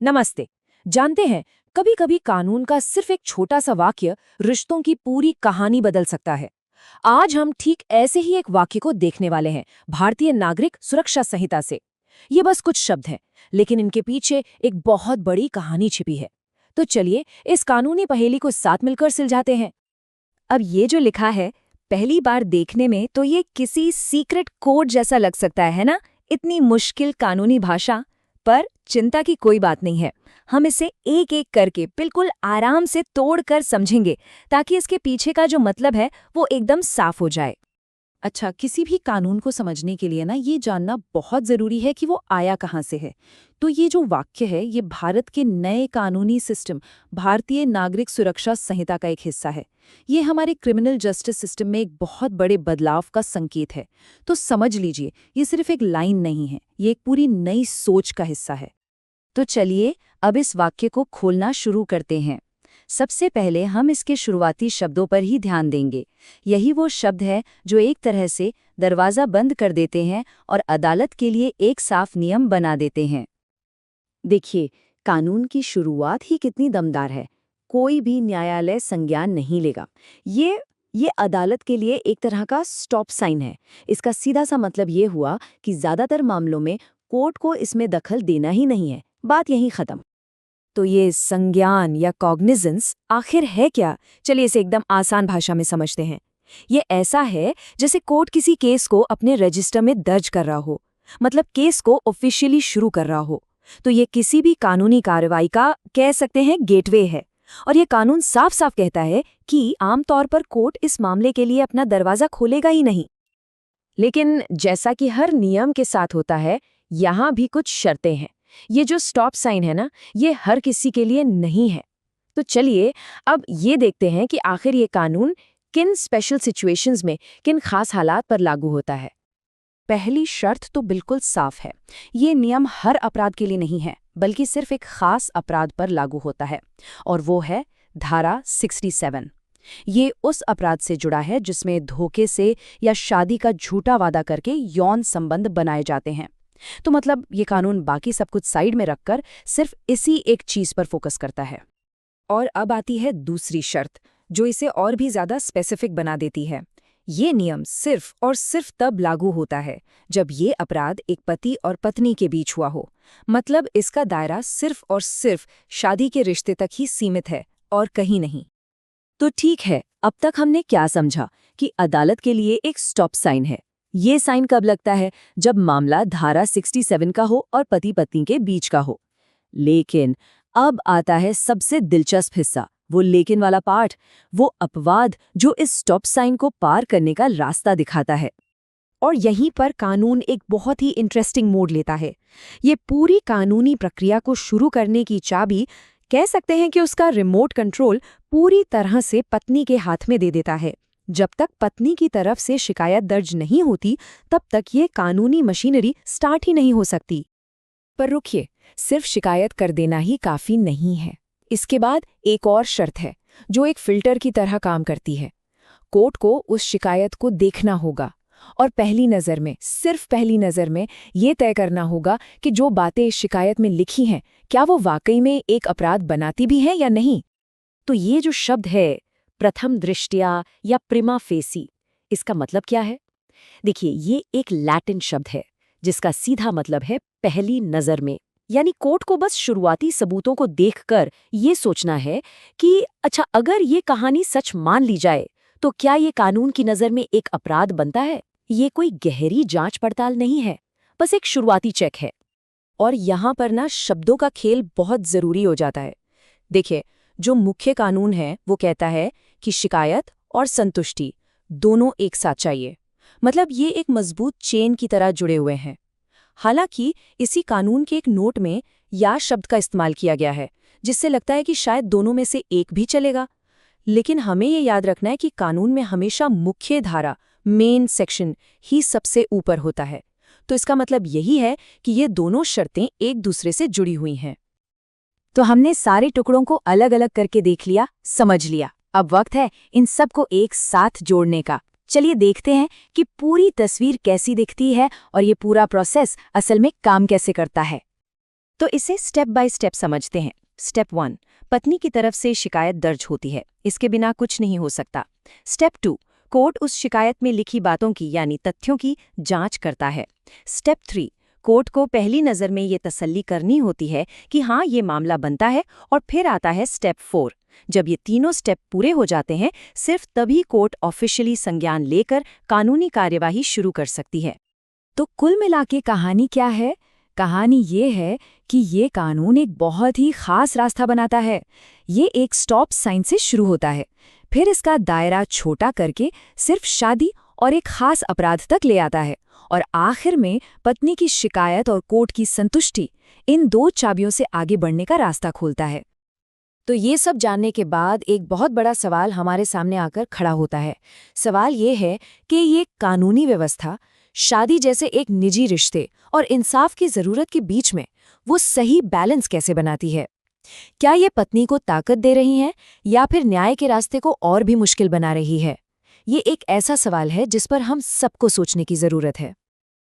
नमस्ते। जानते हैं, कभी कभी कानून का सिर्फ एक छोटा सा वाक्य रिश्तों की पूरी कहानी बदल सकता है। आज हम ठीक ऐसे ही एक वाक्य को देखने वाले हैं, भारतीय नागरिक सुरक्षा संहिता से। ये बस कुछ शब्द हैं, लेकिन इनके पीछे एक बहुत बड़ी कहानी छिपी है। तो चलिए इस कानूनी पहेली को साथ मिलकर सुलझाते हैं। अब ये जो लिखा है, पहली बार देखने में तो ये किसी सीक्रेट कोड जैसा लग सकता है ना, इतनी मुश्किल कानूनी भाषा। पर चिंता की कोई बात नहीं है। हम इसे एक एक करके बिल्कुल आराम से तोड़कर समझेंगे, ताकि इसके पीछे का जो मतलब है वो एकदम साफ हो जाए। अच्छा, किसी भी कानून को समझने के लिए ना ये जानना बहुत ज़रूरी है कि वो आया कहाँ से है। तो ये जो वाक्य है, ये भारत के नए कानूनी सिस्टम, भारतीय नागरिक सुरक्षा संहिता का एक हिस्सा है। ये हमारे क्रिमिनल जस्टिस सिस्टम में एक बहुत बड़े बदलाव का संकेत है। तो समझ लीजिए, ये सिर्फ एक लाइन नहीं है, ये एक पूरी नई सोच का हिस्सा है। तो चलिए अब इस वाक्य को खोलना शुरू करते हैं। सबसे पहले हम इसके शुरुआती शब्दों पर ही ध्यान देंगे। यही वो शब्द है जो एक तरह से दरवाज़ा बंद कर देते हैं और अदालत के लिए एक साफ नियम बना देते हैं। देखिए, कानून की शुरुआत ही कितनी दमदार है। कोई भी न्यायालय संज्ञान नहीं लेगा। ये अदालत के लिए एक तरह का स्टॉप साइन है। इसका सीधा सा मतलब ये हुआ कि ज़्यादातर मामलों में कोर्ट को इसमें दखल देना ही नहीं है। बात यहीं खत्म। तो ये संज्ञान या कॉग्निजेंस आखिर है क्या? चलिए इसे एकदम आसान भाषा में समझते हैं। ये ऐसा है जैसे कोर्ट किसी केस को अपने रजिस्टर में दर्ज कर रहा हो, मतलब केस को ऑफिशियली शुरू कर रहा हो। तो ये किसी भी कानूनी कार्रवाई का कह सकते हैं गेटवे है। और ये कानून साफ साफ कहता है कि आमतौर पर कोर्ट इस मामले के लिए अपना दरवाज़ा खोलेगा ही नहीं। लेकिन जैसा कि हर नियम के साथ होता है, यहाँ भी कुछ शर्तें हैं। ये जो स्टॉप साइन है ना, ये हर किसी के लिए नहीं है। तो चलिए अब ये देखते हैं कि आखिर ये कानून किन स्पेशल सिचुएशंस में, किन खास हालात पर लागू होता है। पहली शर्त तो बिल्कुल साफ है। ये नियम हर अपराध के लिए नहीं है, बल्कि सिर्फ एक खास अपराध पर लागू होता है, और वो है धारा 67। ये उस अपराध से जुड़ा है जिसमें धोखे से या शादी का झूठा वादा करके यौन संबंध बनाए जाते हैं। तो मतलब ये कानून बाकी सब कुछ साइड में रखकर सिर्फ इसी एक चीज पर फोकस करता है। और अब आती है दूसरी शर्त, जो इसे और भी ज्यादा स्पेसिफिक बना देती है। ये नियम सिर्फ और सिर्फ तब लागू होता है जब ये अपराध एक पति और पत्नी के बीच हुआ हो। मतलब इसका दायरा सिर्फ और सिर्फ शादी के रिश्ते तक ही सीमित है और कहीं नहीं। तो ठीक है, अब तक हमने क्या समझा कि अदालत के लिए एक स्टॉप साइन है। ये साइन कब लगता है? जब मामला धारा 67 का हो और पति पत्नी के बीच का हो। लेकिन अब आता है सबसे दिलचस्प हिस्सा, वो लेकिन वाला पार्ट, वो अपवाद जो इस स्टॉप साइन को पार करने का रास्ता दिखाता है। और यहीं पर कानून एक बहुत ही इंटरेस्टिंग मोड़ लेता है। ये पूरी कानूनी प्रक्रिया को शुरू करने की चाबी, कह सकते हैं कि उसका रिमोट कंट्रोल पूरी तरह से पत्नी के हाथ में दे देता है। जब तक पत्नी की तरफ से शिकायत दर्ज नहीं होती, तब तक ये कानूनी मशीनरी स्टार्ट ही नहीं हो सकती। पर रुकिए, सिर्फ शिकायत कर देना ही काफी नहीं है। इसके बाद एक और शर्त है जो एक फिल्टर की तरह काम करती है। कोर्ट को उस शिकायत को देखना होगा और पहली नज़र में, सिर्फ पहली नज़र में, ये तय करना होगा कि जो बातें इस शिकायत में लिखी हैं, क्या वो वाकई में एक अपराध बनाती भी हैं या नहीं। तो ये जो शब्द है, प्रथम दृष्टया या प्रिमा फेसी, इसका मतलब क्या है? देखिए, ये एक लैटिन शब्द है जिसका सीधा मतलब है पहली नज़र में। यानी कोर्ट को बस शुरुआती सबूतों को देखकर ये सोचना है कि अच्छा, अगर ये कहानी सच मान ली जाए तो क्या ये कानून की नज़र में एक अपराध बनता है? ये कोई गहरी जांच पड़ताल नहीं है, बस एक शुरुआती चेक है। और यहाँ पर ना शब्दों का खेल बहुत ज़रूरी हो जाता है। देखिए, जो मुख्य कानून है वो कहता है कि शिकायत और संतुष्टि दोनों एक साथ चाहिए। मतलब ये एक मजबूत चेन की तरह जुड़े हुए हैं। हालांकि इसी कानून के एक नोट में या शब्द का इस्तेमाल किया गया है, जिससे लगता है कि शायद दोनों में से एक भी चलेगा। लेकिन हमें ये याद रखना है कि कानून में हमेशा मुख्य धारा, मेन सेक्शन, ही सबसे ऊपर होता है। तो इसका मतलब यही है कि ये दोनों शर्तें एक दूसरे से जुड़ी हुई हैं। तो हमने सारे टुकड़ों को अलग अलग करके देख लिया, समझ लिया। अब वक्त है इन सबको एक साथ जोड़ने का। चलिए देखते हैं कि पूरी तस्वीर कैसी दिखती है और ये पूरा प्रोसेस असल में काम कैसे करता है। तो इसे स्टेप बाय स्टेप समझते हैं। स्टेप 1, पत्नी की तरफ से शिकायत दर्ज होती है, इसके बिना कुछ नहीं हो सकता। स्टेप 2, कोर्ट उस शिकायत में लिखी बातों की यानी तथ्यों की जांच करता है। स्टेप 3, कोर्ट को पहली नज़र में ये तसल्ली करनी होती है कि हाँ ये मामला बनता है। और फिर आता है स्टेप 4। जब ये तीनों स्टेप पूरे हो जाते हैं, सिर्फ तभी कोर्ट ऑफिशियली संज्ञान लेकर कानूनी कार्यवाही शुरू कर सकती है। तो कुल मिलाके कहानी क्या है? कहानी ये है कि ये कानून एक बहुत ही खास रास्ता बनाता है। ये एक स्टॉप साइन से शुरू होता है, फिर इसका दायरा छोटा करके सिर्फ शादी और एक खास अपराध तक ले आता है, और आखिर में पत्नी की शिकायत और कोर्ट की संतुष्टि, इन 2 चाबियों से आगे बढ़ने का रास्ता खोलता है। तो ये सब जानने के बाद एक बहुत बड़ा सवाल हमारे सामने आकर खड़ा होता है। सवाल ये है कि ये कानूनी व्यवस्था शादी जैसे एक निजी रिश्ते और इंसाफ की ज़रूरत के बीच में वो सही बैलेंस कैसे बनाती है? क्या ये पत्नी को ताकत दे रही है या फिर न्याय के रास्ते को और भी मुश्किल बना रही है? ये एक ऐसा सवाल है जिस पर हम सबको सोचने की ज़रूरत है।